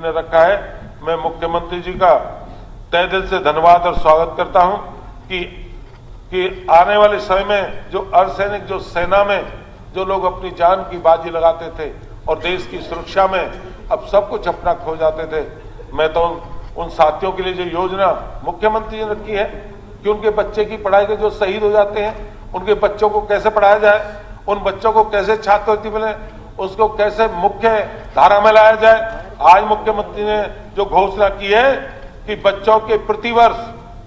ने रखा है। मैं मुख्यमंत्री जी का तहे दिल से धन्यवाद और स्वागत करता हूं कि आने वाले समय में जो अर्धसैनिक जो सेना में जो लोग अपनी जान की बाजी लगाते थे और देश की सुरक्षा में अब सब कुछ अपना खो जाते थे, मैं तो उन साथियों के लिए जो योजना मुख्यमंत्री ने रखी है कि उनके बच्चे की पढ़ाई के जो शहीद हो जाते हैं उनके बच्चों को कैसे पढ़ाया जाए, उन बच्चों को कैसे छात्रवृत्ति मिले, उसको कैसे मुख्य धारा में लाया जाए। आज मुख्यमंत्री ने जो घोषणा की है कि बच्चों के प्रतिवर्ष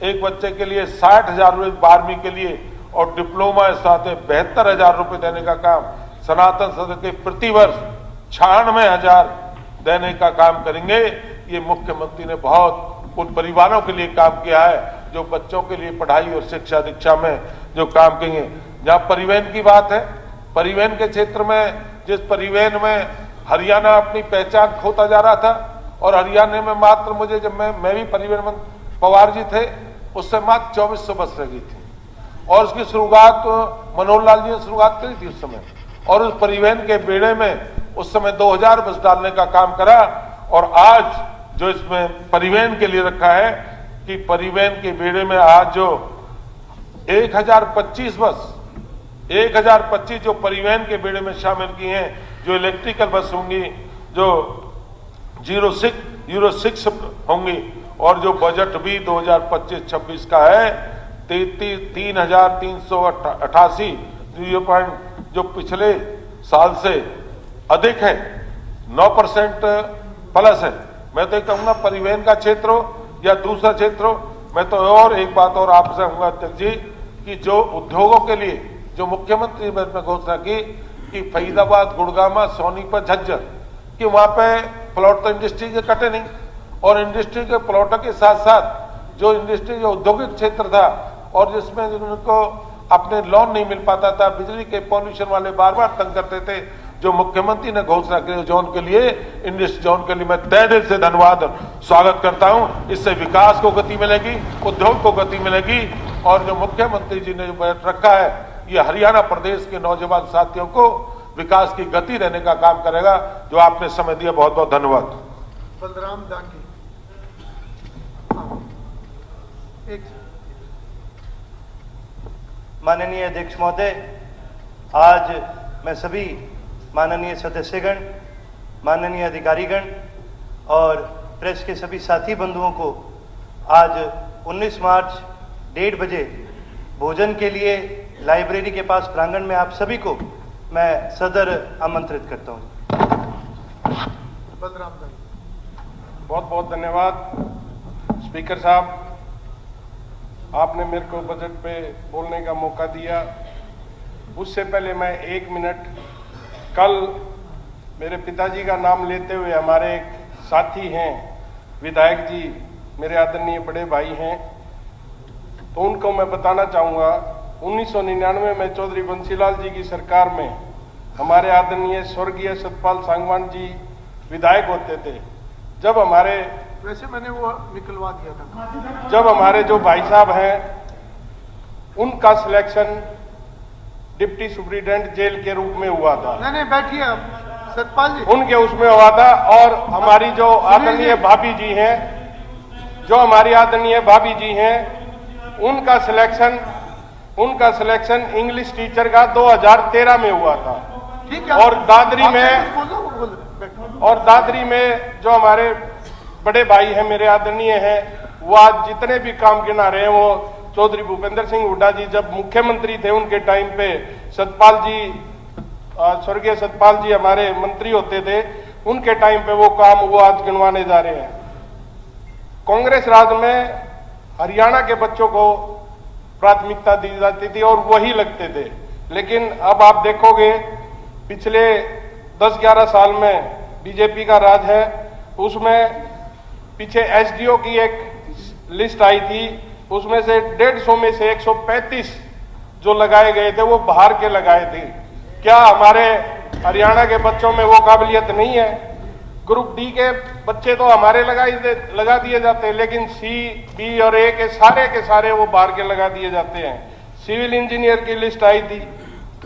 एक बच्चे के लिए 60,000 रुपये 12वीं के लिए और डिप्लोमा के साथ 72,000 रुपये देने का काम, सनातन सदन के प्रतिवर्ष 96,000 देने का काम करेंगे। ये मुख्यमंत्री ने बहुत उन परिवारों के लिए काम किया है जो बच्चों के लिए पढ़ाई और शिक्षा दीक्षा में जो काम करेंगे। जहां परिवहन की बात है, परिवहन के क्षेत्र में जिस परिवहन में हरियाणा अपनी पहचान खोता जा रहा था और हरियाणा में मात्र मुझे जब मैं भी परिवहन मंत्री पवार जी थे उससे मात्र 2400 बस रह गई थी और उसकी शुरुआत मनोहर लाल जी ने शुरुआत करी थी उस समय, और उस परिवहन के बेड़े में उस समय 2000 बस डालने का काम करा। और आज जो इसमें परिवहन के लिए रखा है कि परिवहन के बेड़े में आज जो 1025 बस 1025 जो परिवहन के बेड़े में शामिल की हैं, जो इलेक्ट्रिकल बस होंगी, जो यूरो 6 होंगी और जो बजट भी 2025-26 का है 3,388 जो पिछले साल से अधिक है, 9% प्लस है। मैं तो कहूंगा परिवहन का क्षेत्र हो या दूसरा क्षेत्र हो, मैं तो और एक बात और आपसे कहूंगा अध्यक्ष जी कि जो उद्योगों के लिए जो मुख्यमंत्री ने घोषणा की कि फरीदाबाद, गुड़गामा, सोनीपत, झज्जर कि वहां पे प्लॉट तो इंडस्ट्री के कटे नहीं और इंडस्ट्री के प्लॉटों के साथ साथ जो इंडस्ट्री जो औद्योगिक क्षेत्र था और जिसमें उनको अपने लोन नहीं मिल पाता था, बिजली के पॉल्यूशन वाले बार बार तंग करते थे, जो मुख्यमंत्री ने घोषणा की जोन के लिए, इंडस्ट्री जोन के लिए मैं तहे दिल से धन्यवाद और स्वागत करता हूं। इससे विकास को गति मिलेगी, उद्योग को गति मिलेगी और जो मुख्यमंत्री जी ने जो बजट रखा है ये हरियाणा प्रदेश के नौजवान साथियों को विकास की गति देने का काम करेगा। जो आपने समय दिया, बहुत बहुत धन्यवाद। बलराम दांगी। माननीय अध्यक्ष महोदय, आज मैं सभी माननीय सदस्यगण, माननीय अधिकारीगण और प्रेस के सभी साथी बंधुओं को आज 19 मार्च 1:30 बजे भोजन के लिए लाइब्रेरी के पास प्रांगण में आप सभी को मैं सदर आमंत्रित करता हूं। बहुत बहुत धन्यवाद स्पीकर साहब, आपने मेरे को बजट पे बोलने का मौका दिया। उससे पहले मैं 1 मिनट, कल मेरे पिताजी का नाम लेते हुए हमारे एक साथी हैं विधायक जी, मेरे आदरणीय बड़े भाई हैं, तो उनको मैं बताना चाहूँगा 1999 में चौधरी बंसीलाल जी की सरकार में हमारे आदरणीय स्वर्गीय सतपाल सांगवान जी विधायक होते थे। जब हमारे, वैसे मैंने वो निकलवा दिया था, जब हमारे जो भाई साहब हैं उनका सिलेक्शन डिप्टी सुप्रिंटेंडेंट जेल के रूप में हुआ था। नहीं बैठिए आप सतपाल जी, उनके उसमें हुआ था। और हमारी जो आदरणीय भाभी जी हैं, जो हमारी आदरणीय भाभी जी हैं, उनका सिलेक्शन इंग्लिश टीचर का 2013 में हुआ था। ठीक है। और दादरी में जो हमारे बड़े भाई हैं, मेरे आदरणीय हैं, वो आज जितने भी काम गिना रहे हैं, वो चौधरी भूपेंद्र सिंह हुड्डा जी जब मुख्यमंत्री थे उनके टाइम पे सतपाल जी, स्वर्गीय सतपाल जी हमारे मंत्री होते थे, उनके टाइम पे वो काम वो आज गिनवाने जा रहे हैं। कांग्रेस राज में हरियाणा के बच्चों को प्राथमिकता दी जाती थी और वही लगते थे, लेकिन अब आप देखोगे पिछले 10-11 साल में बीजेपी का राज है, उसमें पीछे एसडीओ की एक लिस्ट आई थी, उसमें से 150 में से 135 जो लगाए गए थे वो बाहर के लगाए थे। क्या हमारे हरियाणा के बच्चों में वो काबिलियत नहीं है? ग्रुप डी के बच्चे तो हमारे लगा दिए जाते हैं, लेकिन सी, बी और ए के सारे वो बाहर के लगा दिए जाते हैं। सिविल इंजीनियर की लिस्ट आई थी,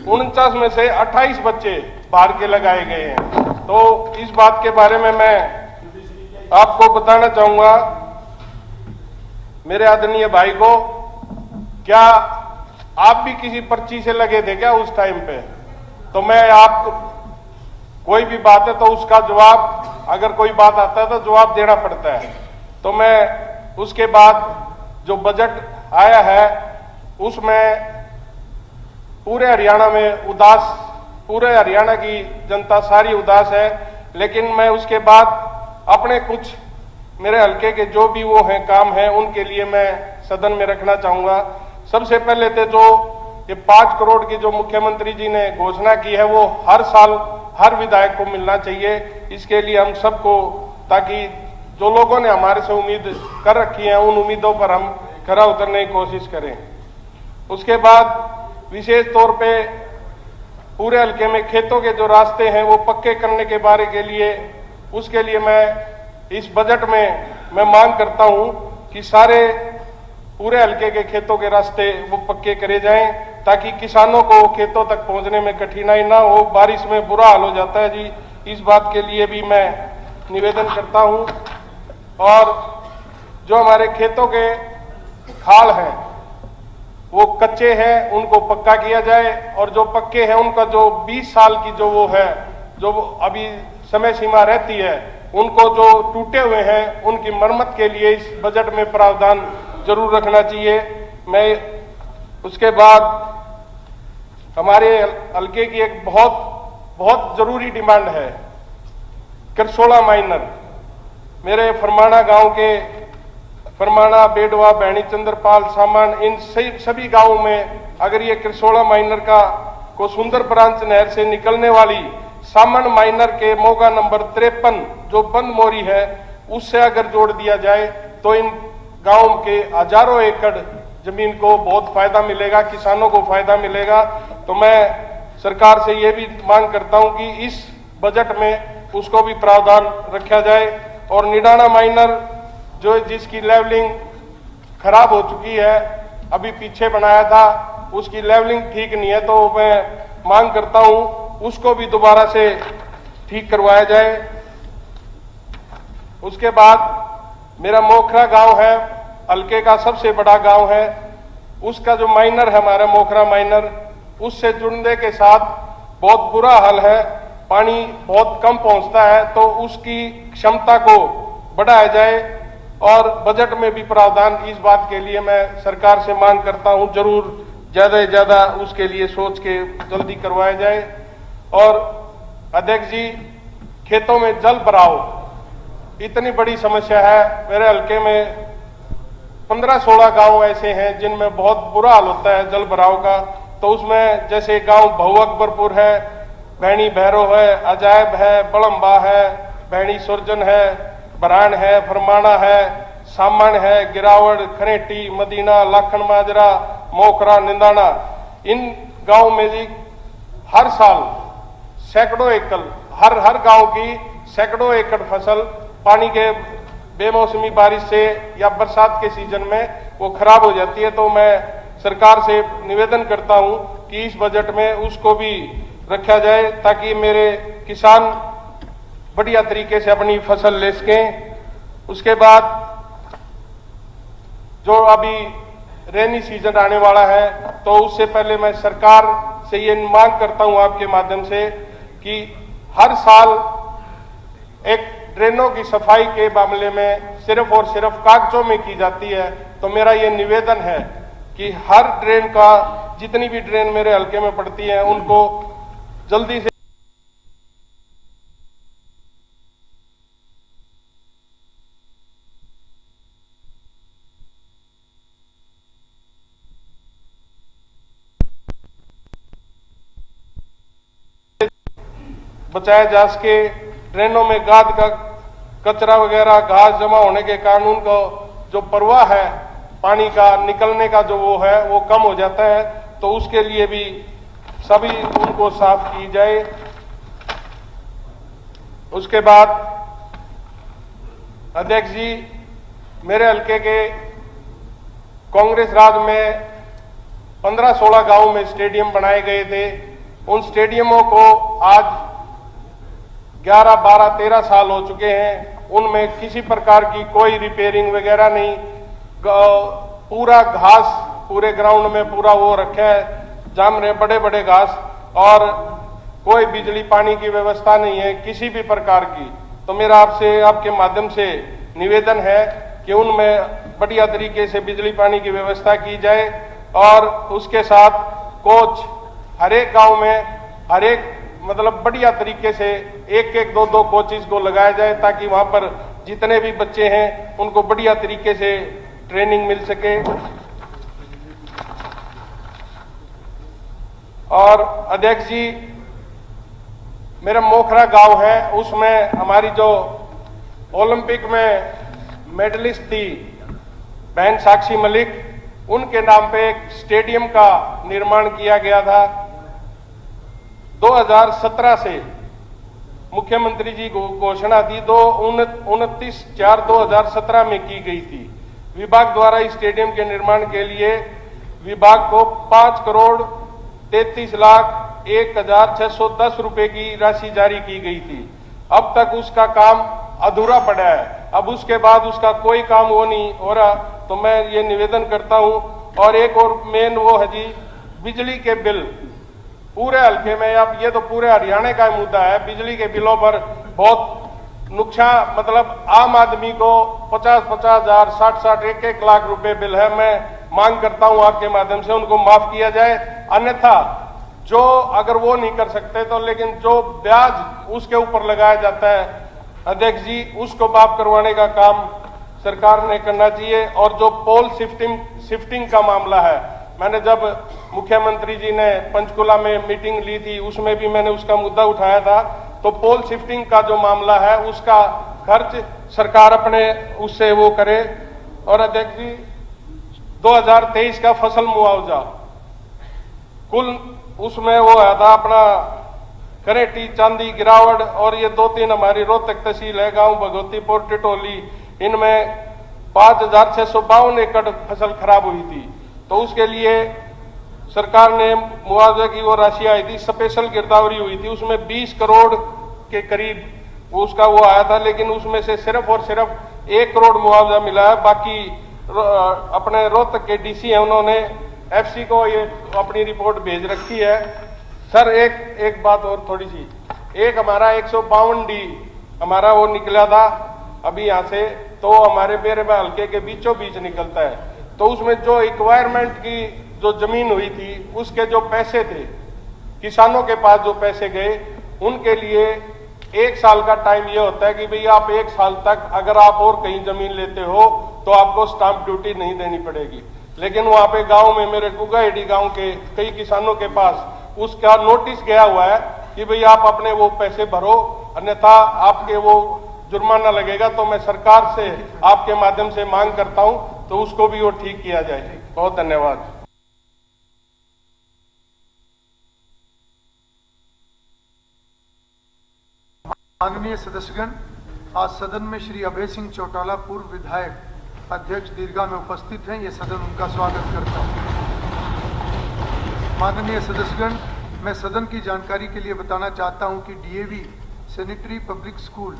49 में से 28 बच्चे बाहर के लगाए गए हैं। तो इस बात के बारे में मैं आपको बताना चाहूंगा मेरे आदरणीय भाई को, क्या आप भी किसी पर्ची से लगे थे क्या उस टाइम पे? तो मैं आपको कोई भी बात है तो उसका जवाब, अगर कोई बात आता है तो जवाब देना पड़ता है। तो मैं उसके बाद जो बजट आया है उसमें पूरे हरियाणा में उदास, पूरे हरियाणा की जनता सारी उदास है, लेकिन मैं उसके बाद अपने कुछ मेरे हल्के के जो भी वो हैं काम हैं उनके लिए मैं सदन में रखना चाहूंगा। सबसे पहले तो जो ये 5 करोड़ की जो मुख्यमंत्री जी ने घोषणा की है वो हर साल हर विधायक को मिलना चाहिए। इसके लिए हम सबको, ताकि जो लोगों ने हमारे से उम्मीद कर रखी है उन उम्मीदों पर हम खरा उतरने की कोशिश करें। उसके बाद विशेष तौर पे पूरे हल्के में खेतों के जो रास्ते हैं वो पक्के करने के बारे के लिए, उसके लिए मैं इस बजट में मैं मांग करता हूं कि सारे पूरे हल्के के खेतों के रास्ते वो पक्के करे जाएं, ताकि किसानों को खेतों तक पहुंचने में कठिनाई ना हो। बारिश में बुरा हाल हो जाता है जी, इस बात के लिए भी मैं निवेदन करता हूं। और जो हमारे खेतों के खाल हैं वो कच्चे हैं, उनको पक्का किया जाए, और जो पक्के हैं उनका जो 20 साल की जो वो है, जो अभी समय सीमा रहती है, उनको जो टूटे हुए हैं उनकी मरम्मत के लिए इस बजट में प्रावधान जरूर रखना चाहिए। मैं उसके बाद हमारे हल्के की एक बहुत बहुत जरूरी डिमांड है, करसोला माइनर। मेरे फरमाना गांव के, फरमाना, बेडवा, भैणी, चंद्रपाल, सामान, इन सभी गांवों में अगर ये करसोला माइनर को सुंदर ब्रांच नहर से निकलने वाली सामन माइनर के मोगा नंबर 53 जो बंद मोरी है उससे अगर जोड़ दिया जाए तो इन गांव के हजारों एकड़ जमीन को बहुत फायदा मिलेगा, किसानों को फायदा मिलेगा। तो मैं सरकार से ये भी मांग करता हूं कि इस बजट में उसको भी प्रावधान रखा जाए। और निडाना माइनर जो जिसकी लेवलिंग खराब हो चुकी है, अभी पीछे बनाया था, उसकी लेवलिंग ठीक नहीं है, तो मैं मांग करता हूं उसको भी दोबारा से ठीक करवाया जाए। उसके बाद मेरा मोखरा गांव है, हल्के का सबसे बड़ा गांव है, उसका जो माइनर है हमारा मोखरा माइनर, उससे जुड़ने के साथ बहुत बुरा हाल है, पानी बहुत कम पहुंचता है, तो उसकी क्षमता को बढ़ाया जाए। और बजट में भी प्रावधान इस बात के लिए मैं सरकार से मांग करता हूं, जरूर ज्यादा से ज्यादा उसके लिए सोच के जल्दी करवाया जाए। और अध्यक्ष जी, खेतों में जल भराव इतनी बड़ी समस्या है। मेरे हल्के में 15-16 गांव ऐसे हैं जिनमें बहुत बुरा हाल होता है जल भराव का। तो उसमें जैसे गांव भऊ अकबरपुर है, भैणी भैरव है, अजायब है, बड़म्बा है, भैणी सुरजन है, बरान है, फरमाना है, सामन है, गिरावड़, खरेटी, मदीना, लाखन माजरा, मोखरा, निंदाना, इन गांव में जी हर साल सैकड़ों एकड़, हर गांव की सैकड़ों एकड़ फसल पानी के बेमौसमी बारिश से या बरसात के सीजन में वो खराब हो जाती है। तो मैं सरकार से निवेदन करता हूं कि इस बजट में उसको भी रखा जाए, ताकि मेरे किसान बढ़िया तरीके से अपनी फसल ले सकें। उसके बाद जो अभी रेनी सीजन आने वाला है, तो उससे पहले मैं सरकार से ये मांग करता हूं आपके माध्यम से कि हर साल एक ड्रेनों की सफाई के मामले में सिर्फ और सिर्फ कागजों में की जाती है। तो मेरा ये निवेदन है कि हर ड्रेन का, जितनी भी ड्रेन मेरे हल्के में पड़ती है, उनको जल्दी से बचाया जा सके। ड्रेनों में गाद का कचरा वगैरह, घास जमा होने के कारण उनको जो प्रवाह है पानी का निकलने का जो वो है वो कम हो जाता है, तो उसके लिए भी सभी उनको साफ की जाए। उसके बाद अध्यक्ष जी, मेरे हल्के के कांग्रेस राज में 15-16 गांव में स्टेडियम बनाए गए थे। उन स्टेडियमों को आज 11, 12, 13 साल हो चुके हैं, उनमें किसी प्रकार की कोई रिपेयरिंग वगैरह नहीं, पूरा घास पूरे ग्राउंड में पूरा वो रखे है, जम रहे बड़े बड़े घास, और कोई बिजली पानी की व्यवस्था नहीं है किसी भी प्रकार की। तो मेरा आपसे आपके माध्यम से निवेदन है कि उनमें बढ़िया तरीके से बिजली पानी की व्यवस्था की जाए, और उसके साथ कोच हर एक गांव में हर एक मतलब बढ़िया तरीके से एक एक दो दो कोचिज को लगाया जाए, ताकि वहां पर जितने भी बच्चे हैं उनको बढ़िया तरीके से ट्रेनिंग मिल सके। और अध्यक्ष जी, मेरा मोखरा गांव है, उसमें हमारी जो ओलंपिक में मेडलिस्ट थी बहन साक्षी मलिक, उनके नाम पे एक स्टेडियम का निर्माण किया गया था। 2017 से मुख्यमंत्री जी को घोषणा थी, 29/4/2017 में की गई थी। विभाग द्वारा इस स्टेडियम के निर्माण के लिए विभाग को 5,33,01,610 रुपए की राशि जारी की गई थी। अब तक उसका काम अधूरा पड़ा है। अब उसके बाद उसका कोई काम वो नहीं हो रहा। तो मैं ये निवेदन करता हूं। और एक और मेन वो है जी, बिजली के बिल पूरे हल्के में, अब ये तो पूरे हरियाणा का मुद्दा है, बिजली के बिलों पर बहुत नुकसान, मतलब आम आदमी को 50-50 हजार 60-60 1-1 लाख रुपए बिल है। मैं मांग करता हूं आपके माध्यम से उनको माफ किया जाए। अन्यथा जो अगर वो नहीं कर सकते तो लेकिन जो ब्याज उसके ऊपर लगाया जाता है अध्यक्ष जी, उसको माफ करवाने का काम सरकार ने करना चाहिए। और जो पोल शिफ्टिंग का मामला है, मैंने जब मुख्यमंत्री जी ने पंचकुला में मीटिंग ली थी उसमें भी मैंने उसका मुद्दा उठाया था। तो पोल शिफ्टिंग का जो मामला है उसका खर्च सरकार अपने उससे वो करे। और अध्यक्ष जी, 2023 का फसल मुआवजा कुल उसमें वो आया था अपना करेटी, चांदी, गिरावट, और ये 2-3 हमारी रोहतक तहसील है, गांव भगवतीपुर, टिटोली, इनमें 5,652 एकड़ फसल खराब हुई थी। तो उसके लिए सरकार ने मुआवजे की वो राशि आई थी, स्पेशल गिरदावरी हुई थी, उसमें 20 करोड़ के करीब उसका वो आया था। लेकिन उसमें से सिर्फ और सिर्फ 1 करोड़ मुआवजा मिला है। बाकी अपने रोहतक के डीसी हैं, उन्होंने एफसी को ये अपनी रिपोर्ट भेज रखी है। सर एक बात और थोड़ी सी, एक हमारा 152D हमारा वो निकला था अभी यहाँ से, तो हमारे बेरबा हल्के के बीचों बीच निकलता है। तो उसमें जो रिक्वायरमेंट की जो जमीन हुई थी उसके जो पैसे थे, किसानों के पास जो पैसे गए, उनके लिए 1 साल का टाइम ये होता है कि भाई आप 1 साल तक अगर आप और कहीं जमीन लेते हो तो आपको स्टाम्प ड्यूटी नहीं देनी पड़ेगी। लेकिन वहां पे गांव में मेरे कुगाहेड़ी गांव के कई किसानों के पास उसका नोटिस गया हुआ है कि भाई आप अपने वो पैसे भरो, अन्यथा आपके वो जुर्माना लगेगा। तो मैं सरकार से आपके माध्यम से मांग करता हूं तो उसको भी वो ठीक किया जाए। बहुत धन्यवाद। माननीय सदस्यगण, आज सदन में श्री अभय सिंह चौटाला पूर्व विधायक अध्यक्ष दीर्घा में उपस्थित हैं। ये सदन उनका स्वागत करता है। माननीय सदस्यगण, मैं सदन की जानकारी के लिए बताना चाहता हूं कि DAV sanitary public school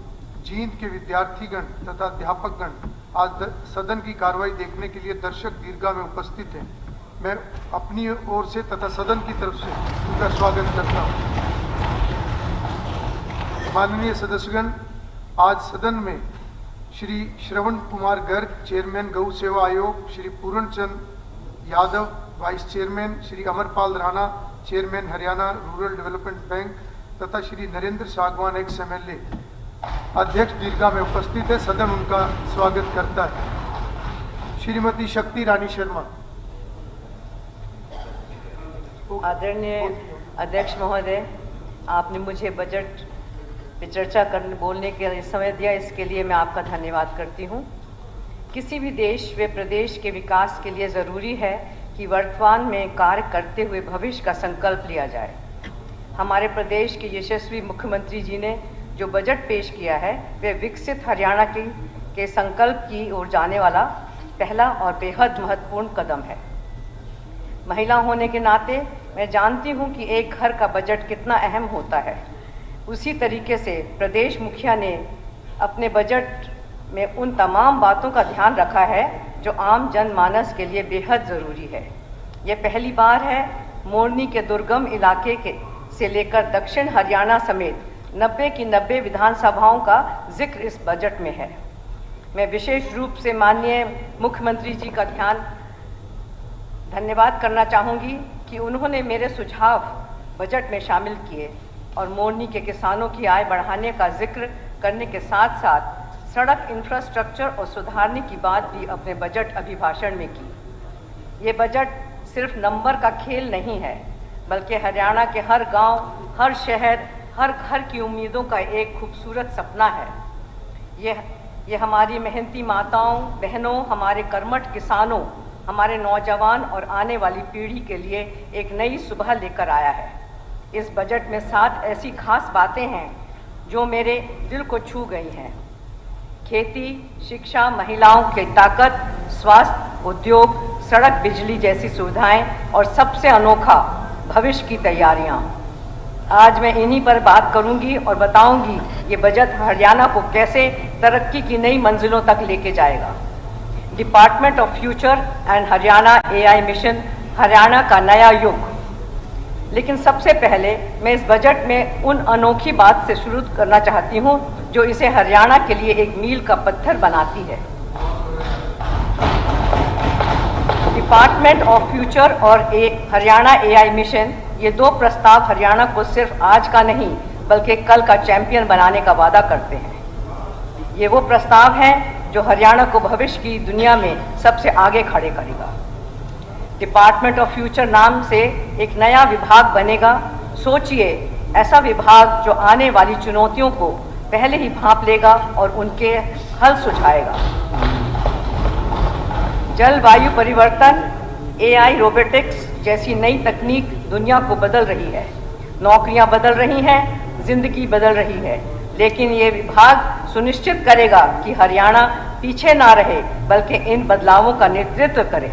Jind के विद्यार्थीगण तथा अध्यापकगण आज सदन की कार्रवाई देखने के लिए दर्शक दीर्घा में उपस्थित हैं। मैं अपनी ओर से तथा सदन की तरफ से उनका स्वागत करता हूं। माननीय सदस्यगण, आज सदन में Shri Shravan Kumar Garg, chairman Gau Seva Aayog, Shri Puran Chand Yadav, vice chairman, Shri Amarpal Rana, chairman Haryana rural development bank तथा श्री नरेंद्र सागवान एक्स MLA अध्यक्ष दीर्घा में उपस्थित है। सदन उनका स्वागत करता है। श्रीमती शक्ति रानी शर्मा। आदरणीय अध्यक्ष महोदय, आपने मुझे बजट पे चर्चा करने बोलने के लिए समय दिया, इसके लिए मैं आपका धन्यवाद करती हूँ। किसी भी देश व प्रदेश के विकास के लिए ज़रूरी है कि वर्तमान में कार्य करते हुए भविष्य का संकल्प लिया जाए। हमारे प्रदेश के यशस्वी मुख्यमंत्री जी ने जो बजट पेश किया है वह विकसित हरियाणा के संकल्प की ओर जाने वाला पहला और बेहद महत्वपूर्ण कदम है। महिला होने के नाते मैं जानती हूँ कि एक घर का बजट कितना अहम होता है। उसी तरीके से प्रदेश मुखिया ने अपने बजट में उन तमाम बातों का ध्यान रखा है जो आम जनमानस के लिए बेहद ज़रूरी है। ये पहली बार है मोरनी के दुर्गम इलाके से लेकर दक्षिण हरियाणा समेत 90 की 90 विधानसभाओं का जिक्र इस बजट में है। मैं विशेष रूप से माननीय मुख्यमंत्री जी का धन्यवाद करना चाहूँगी कि उन्होंने मेरे सुझाव बजट में शामिल किए और मोरनी के किसानों की आय बढ़ाने का जिक्र करने के साथ साथ सड़क इंफ्रास्ट्रक्चर और सुधारने की बात भी अपने बजट अभिभाषण में की। ये बजट सिर्फ नंबर का खेल नहीं है, बल्कि हरियाणा के हर गांव, हर शहर, हर घर की उम्मीदों का एक खूबसूरत सपना है। ये हमारी मेहनती माताओं, बहनों, हमारे कर्मठ किसानों, हमारे नौजवान और आने वाली पीढ़ी के लिए एक नई सुबह लेकर आया है। इस बजट में 7 ऐसी खास बातें हैं जो मेरे दिल को छू गई हैं। खेती, शिक्षा, महिलाओं की ताकत, स्वास्थ्य, उद्योग, सड़क, बिजली जैसी सुविधाएं और सबसे अनोखा भविष्य की तैयारियां। आज मैं इन्हीं पर बात करूंगी और बताऊंगी ये बजट हरियाणा को कैसे तरक्की की नई मंजिलों तक लेके जाएगा। Department of future and Haryana AI mission, Haryana का नया युग। लेकिन सबसे पहले मैं इस बजट में उन अनोखी बात से शुरू करना चाहती हूं जो इसे हरियाणा के लिए एक मील का पत्थर बनाती है। डिपार्टमेंट ऑफ फ्यूचर और हरियाणा AI मिशन, ये 2 प्रस्ताव हरियाणा को सिर्फ आज का नहीं बल्कि कल का चैंपियन बनाने का वादा करते हैं। ये वो प्रस्ताव हैं जो हरियाणा को भविष्य की दुनिया में सबसे आगे खड़े करेगा। डिपार्टमेंट ऑफ फ्यूचर नाम से एक नया विभाग बनेगा। सोचिए, ऐसा विभाग जो आने वाली चुनौतियों को पहले ही भांप लेगा और उनके हल सुझाएगा। जलवायु परिवर्तन, AI, रोबोटिक्स जैसी नई तकनीक दुनिया को बदल रही है। नौकरियां बदल रही हैं, जिंदगी बदल रही है, लेकिन ये विभाग सुनिश्चित करेगा कि हरियाणा पीछे ना रहे बल्कि इन बदलावों का नेतृत्व करे।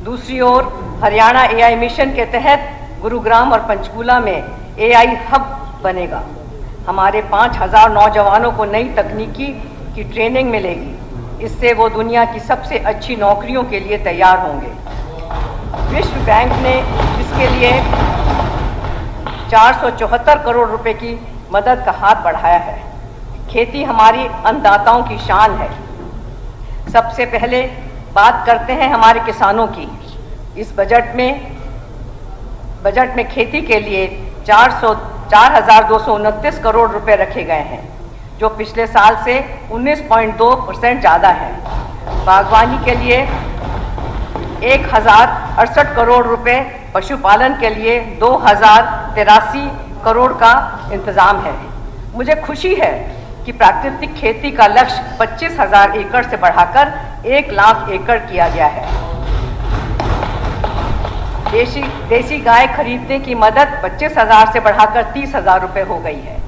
दूसरी ओर हरियाणा AI मिशन के तहत गुरुग्राम और पंचकूला में AI हब बनेगा। हमारे 5000 नौजवानों को नई तकनीकी की ट्रेनिंग मिलेगी। इससे वो दुनिया की सबसे अच्छी नौकरियों के लिए तैयार होंगे। विश्व बैंक ने इसके लिए 474 करोड़ रुपए की मदद का हाथ बढ़ाया है। खेती हमारी अन्नदाताओं की शान है। सबसे पहले बात करते हैं हमारे किसानों की। इस बजट में खेती के लिए 4,229 करोड़ रुपए रखे गए हैं, जो पिछले साल से 19.2% ज़्यादा है। बागवानी के लिए 1068 करोड़ रुपए, पशुपालन के लिए 2083 करोड़ का इंतजाम है। मुझे खुशी है कि प्राकृतिक खेती का लक्ष्य 25,000 एकड़ से बढ़ाकर 1 लाख एकड़ किया गया है। देसी गाय खरीदने की मदद 25,000 से बढ़ाकर 30,000 रुपए हो गई है।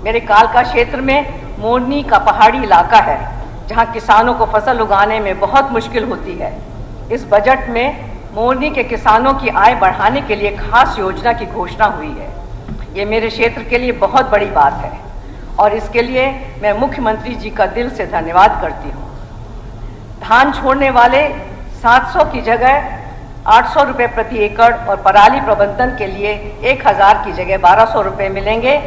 मेरे कालका क्षेत्र में मोरनी का पहाड़ी इलाका है, जहां किसानों को फसल उगाने में बहुत मुश्किल होती है। इस बजट में मोरनी के किसानों की आय बढ़ाने के लिए खास योजना की घोषणा हुई है। ये मेरे क्षेत्र के लिए बहुत बड़ी बात है और इसके लिए मैं मुख्यमंत्री जी का दिल से धन्यवाद करती हूँ। धान छोड़ने वाले 700 की जगह 800 रुपये प्रति एकड़ और पराली प्रबंधन के लिए 1000 की जगह 1200 रुपये मिलेंगे।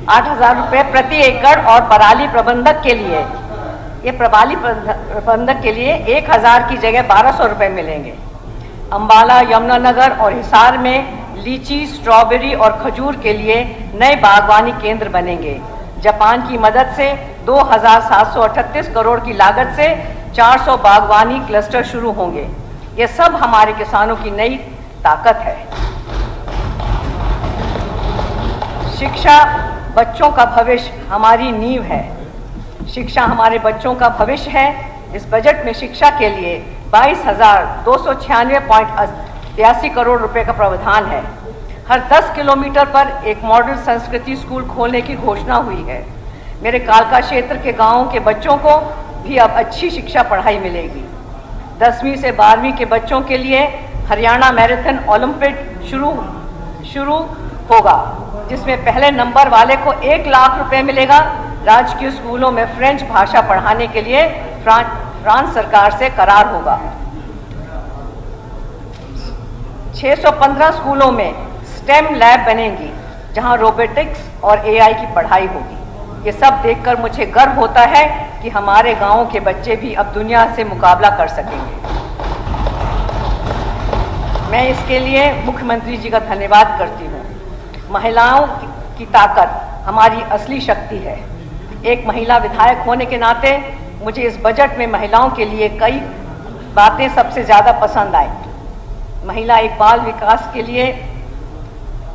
8,000 रुपये प्रति एकड़ और पराली प्रबंधक के लिए, ये पराली प्रबंधक के लिए 1000 की जगह 1200 रुपये मिलेंगे। अंबाला, यमुनानगर और हिसार में लीची, स्ट्रॉबेरी और खजूर के लिए नए बागवानी केंद्र बनेंगे। जापान की मदद से 2,738 करोड़ की लागत से 400 बागवानी क्लस्टर शुरू होंगे। ये सब हमारे किसानों की नई ताकत है। शिक्षा बच्चों का भविष्य हमारी नींव है। शिक्षा हमारे बच्चों का भविष्य है। इस बजट में शिक्षा के लिए 22,296.82 करोड़ रुपए का प्रावधान है। हर 10 किलोमीटर पर एक मॉडल संस्कृति स्कूल खोलने की घोषणा हुई है। मेरे कालका क्षेत्र के गांवों के बच्चों को भी अब अच्छी शिक्षा पढ़ाई मिलेगी। 10वीं से 12वीं के बच्चों के लिए हरियाणा मैराथन ओलंपिक शुरू होगा, जिसमें पहले नंबर वाले को 1 लाख रुपए मिलेगा। राजकीय स्कूलों में फ्रेंच भाषा पढ़ाने के लिए फ्रांस सरकार से करार होगा। 615 स्कूलों में स्टेम लैब बनेंगी, जहां रोबोटिक्स और एआई की पढ़ाई होगी। ये सब देखकर मुझे गर्व होता है कि हमारे गांवों के बच्चे भी अब दुनिया से मुकाबला कर सकेंगे। मैं इसके लिए मुख्यमंत्री जी का धन्यवाद करती हूँ। महिलाओं की ताकत हमारी असली शक्ति है। एक महिला विधायक होने के नाते मुझे इस बजट में महिलाओं के लिए कई बातें सबसे ज़्यादा पसंद आई। महिला एक बाल विकास के लिए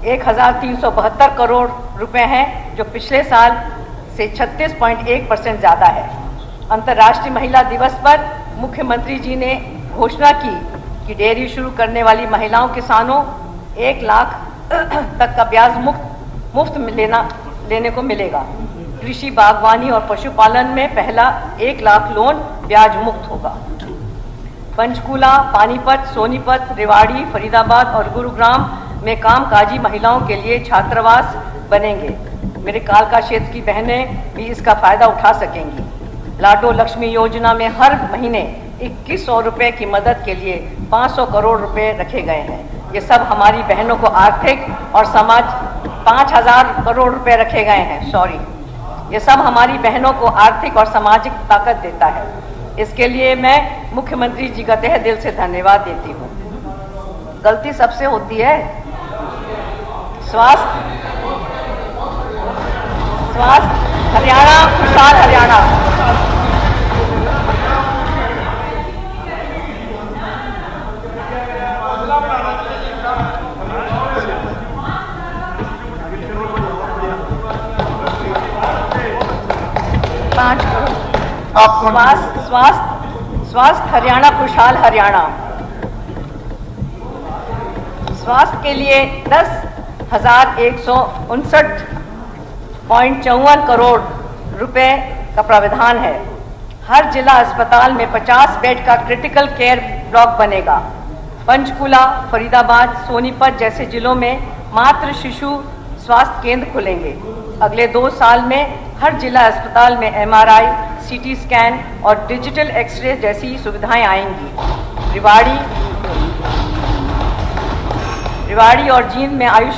1372 करोड़ रुपए हैं, जो पिछले साल से 36.1% ज़्यादा है। अंतर्राष्ट्रीय महिला दिवस पर मुख्यमंत्री जी ने घोषणा की कि डेयरी शुरू करने वाली महिलाओं किसानों 1 लाख तक का ब्याज मुफ्त लेने को मिलेगा। कृषि, बागवानी और पशुपालन में पहला 1 लाख लोन ब्याज मुक्त होगा। पंचकूला, पानीपत, सोनीपत, रेवाड़ी, फरीदाबाद और गुरुग्राम में कामकाजी महिलाओं के लिए छात्रावास बनेंगे। मेरे कालका क्षेत्र की बहनें भी इसका फायदा उठा सकेंगी। लाडो लक्ष्मी योजना में हर महीने 2100 रुपये की मदद के लिए 500 करोड़ रुपए रखे गए हैं। ये सब हमारी बहनों को आर्थिक और समाज 5000 करोड़ रुपए रखे गए हैं। ये सब हमारी बहनों को आर्थिक और सामाजिक ताकत देता है। इसके लिए मैं मुख्यमंत्री जी का तहे दिल से धन्यवाद देती हूँ। गलती सबसे होती है। स्वास्थ्य हरियाणा, खुशहाल हरियाणा। स्वास्थ्य हरियाणा, खुशहाल हरियाणा। स्वास्थ्य के लिए 10,159.54 करोड़ रुपए का प्रावधान है। हर जिला अस्पताल में 50 बेड का क्रिटिकल केयर ब्लॉक बनेगा। पंचकूला, फरीदाबाद, सोनीपत जैसे जिलों में मातृ शिशु स्वास्थ्य केंद्र खुलेंगे। अगले 2 साल में हर जिला अस्पताल में MRI, CT स्कैन और डिजिटल एक्सरे जैसी सुविधाएं आएंगी। रिवाड़ी और जींद में आयुष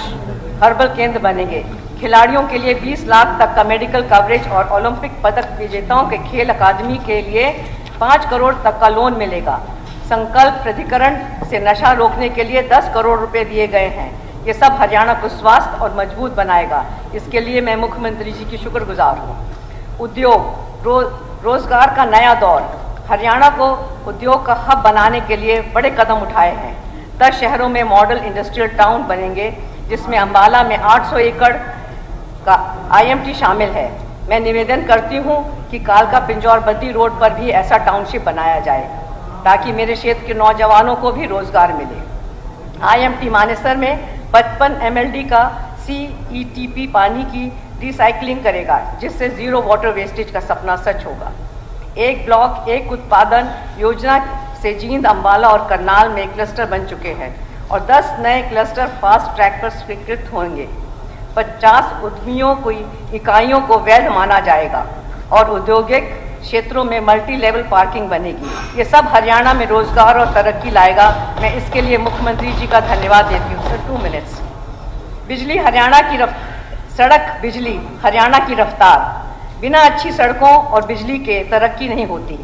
हर्बल केंद्र बनेंगे। खिलाड़ियों के लिए 20 लाख तक का मेडिकल कवरेज और ओलंपिक पदक विजेताओं के खेल अकादमी के लिए 5 करोड़ तक का लोन मिलेगा। संकल्प प्राधिकरण से नशा रोकने के लिए 10 करोड़ रुपए दिए गए हैं। ये सब हरियाणा को स्वस्थ और मजबूत बनाएगा। इसके लिए मैं मुख्यमंत्री जी की शुक्रगुजार हूँ। उद्योग, रोजगार का नया दौर। हरियाणा को उद्योग का हब बनाने के लिए बड़े कदम उठाए हैं। 10 शहरों में मॉडल इंडस्ट्रियल टाउन बनेंगे, जिसमें अंबाला में 800 एकड़ का IMT शामिल है। मैं निवेदन करती हूँ कि कालका पिंजौर बद्दी रोड पर भी ऐसा टाउनशिप बनाया जाए, ताकि मेरे क्षेत्र के नौजवानों को भी रोजगार मिले। IMT मानेसर में 55 MLD का CETP पानी की रिसाइकलिंग करेगा, जिससे जीरो वाटर वेस्टेज का सपना सच होगा। एक ब्लॉक एक उत्पादन योजना से जींद, अंबाला और करनाल में क्लस्टर बन चुके हैं और 10 नए क्लस्टर फास्ट ट्रैक पर स्वीकृत होंगे। 50 उद्यमियों को इकाइयों को वैध माना जाएगा और औद्योगिक क्षेत्रों में मल्टी लेवल पार्किंग बनेगी। ये सब हरियाणा में रोजगार और तरक्की लाएगा। मैं इसके लिए मुख्यमंत्री जी का धन्यवाद देती हूँ। Sir 2 minutes. बिजली हरियाणा की सड़क बिजली हरियाणा की रफ्तार। बिना अच्छी सड़कों और बिजली के तरक्की नहीं होती।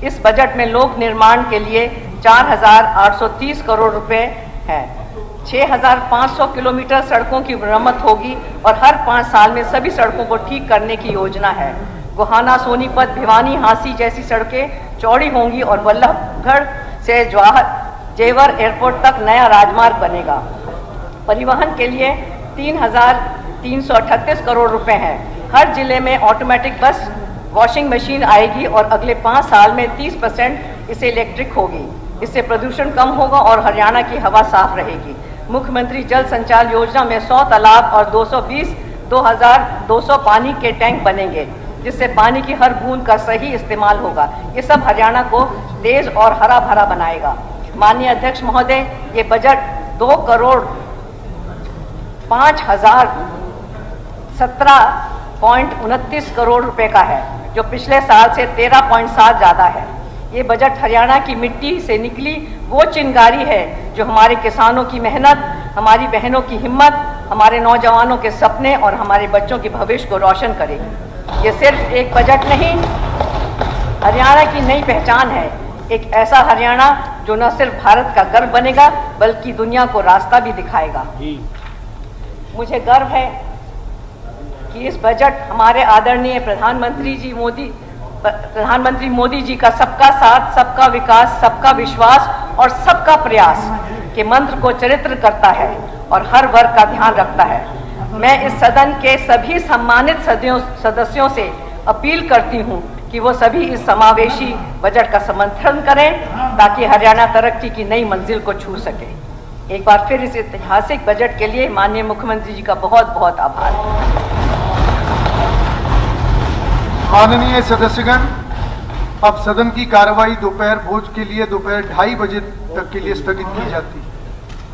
इस बजट में लोक निर्माण के लिए 4,830 करोड़ रुपए हैं। 6,500 किलोमीटर सड़कों की मरम्मत होगी और हर 5 साल में सभी सड़कों को ठीक करने की योजना है। गोहाना, सोनीपत, भिवानी, हांसी जैसी सड़कें चौड़ी होंगी और वल्लभगढ़ से जेवर एयरपोर्ट तक नया राजमार्ग बनेगा। परिवहन के लिए 3,338 करोड़ रुपए हैं। हर जिले में ऑटोमेटिक बस वॉशिंग मशीन आएगी और अगले 5 साल में 30% इसे इलेक्ट्रिक होगी। इससे प्रदूषण कम होगा और हरियाणा की हवा साफ रहेगी। मुख्यमंत्री जल संचार योजना में 100 तालाब और 220,200 पानी के टैंक बनेंगे, जिससे पानी की हर बूंद का सही इस्तेमाल होगा। ये सब हरियाणा को तेज और हरा भरा बनाएगा। माननीय अध्यक्ष महोदय, ये बजट 2,05,17.29 करोड़ रुपए का है, जो पिछले साल से 13.7 ज्यादा है। ये बजट हरियाणा की मिट्टी से निकली वो चिंगारी है जो हमारे किसानों की मेहनत, हमारी बहनों की हिम्मत, हमारे नौजवानों के सपने और हमारे बच्चों के भविष्य को रोशन करेगी। ये सिर्फ एक बजट नहीं, हरियाणा की नई पहचान है, एक ऐसा हरियाणा जो न सिर्फ भारत का गर्व बनेगा बल्कि दुनिया को रास्ता भी दिखाएगा। मुझे गर्व है कि इस बजट हमारे आदरणीय प्रधानमंत्री मोदी जी का सबका साथ, सबका विकास, सबका विश्वास और सबका प्रयास के मंत्र को चरित्र करता है और हर वर्ग का ध्यान रखता है। मैं इस सदन के सभी सम्मानित सदस्यों से अपील करती हूं कि वो सभी इस समावेशी बजट का समर्थन करें ताकि हरियाणा तरक्की की नई मंजिल को छू सके। एक बार फिर इस ऐतिहासिक बजट के लिए माननीय मुख्यमंत्री जी का बहुत बहुत आभार। माननीय सदस्यगण, अब सदन की कार्यवाही दोपहर भोज के लिए दोपहर 2:30 बजे तक के लिए स्थगित की जाती है।